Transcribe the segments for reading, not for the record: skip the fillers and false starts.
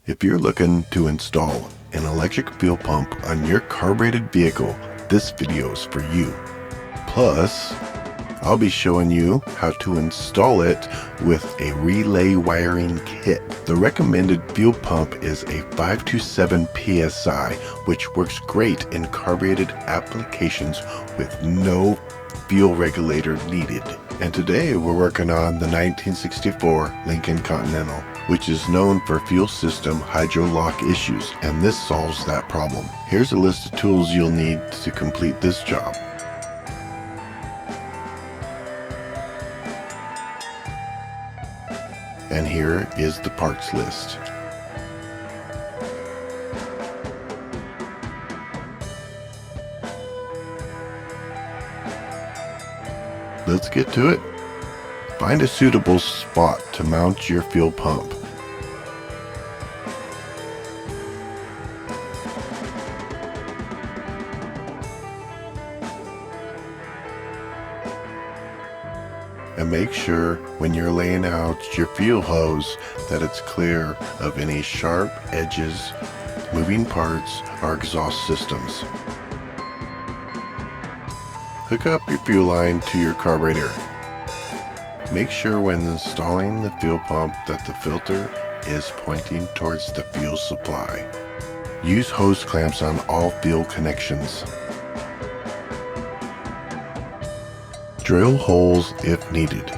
If you're looking to install an electric fuel pump on your carbureted vehicle, this video is for you. Plus, I'll be showing you how to install it with a relay wiring kit. The recommended fuel pump is a 5 to 7 PSI, which works great in carbureted applications with no fuel regulator needed. And today we're working on the 1964 Lincoln Continental, which is known for fuel system hydro-lock issues, and this solves that problem. Here's a list of tools you'll need to complete this job. And here is the parts list. Let's get to it. Find a suitable spot to mount your fuel pump. And make sure when you're laying out your fuel hose that it's clear of any sharp edges, moving parts, or exhaust systems. Hook up your fuel line to your carburetor. Make sure when installing the fuel pump that the filter is pointing towards the fuel supply. Use hose clamps on all fuel connections. Drill holes if needed.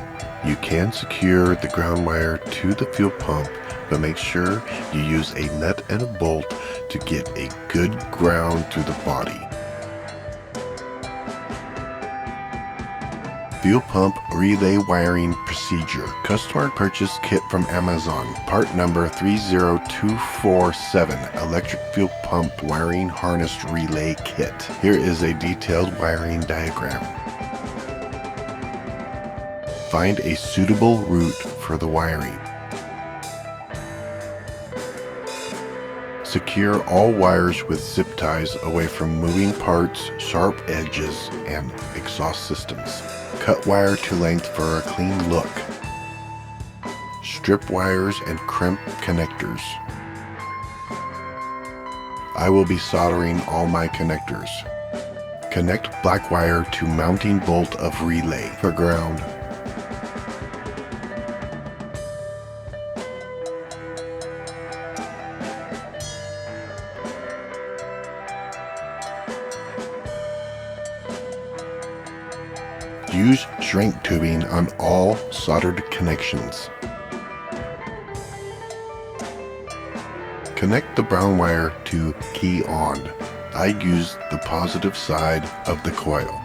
You can secure the ground wire to the fuel pump, but make sure you use a nut and a bolt to get a good ground through the body. Fuel pump relay wiring procedure. Customer purchase kit from Amazon. Part number 30247. Electric fuel pump wiring harness relay kit. Here is a detailed wiring diagram. Find a suitable route for the wiring. Secure all wires with zip ties away from moving parts, sharp edges, and exhaust systems. Cut wire to length for a clean look. Strip wires and crimp connectors. I will be soldering all my connectors. Connect black wire to mounting bolt of relay for ground. Use shrink tubing on all soldered connections. Connect the brown wire to key on. I used the positive side of the coil.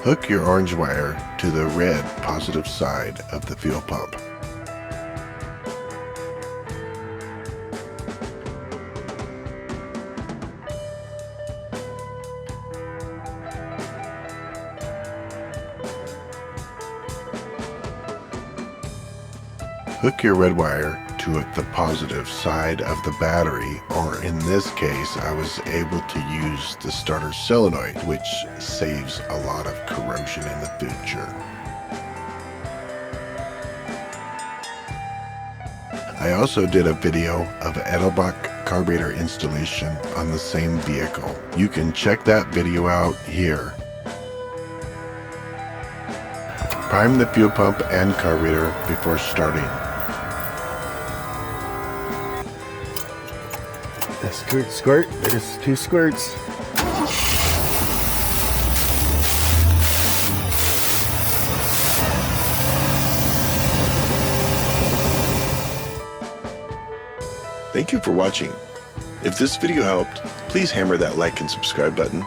Hook your orange wire to the red positive side of the fuel pump. Hook your red wire to the positive side of the battery, or in this case I was able to use the starter solenoid, which saves a lot of corrosion in the future. I also did a video of Edelbach carburetor installation on the same vehicle. You can check that video out here. Prime the fuel pump and carburetor before starting. Squirt, squirt. There's 2 squirts. Thank you for watching. If this video helped, please hammer that like and subscribe button.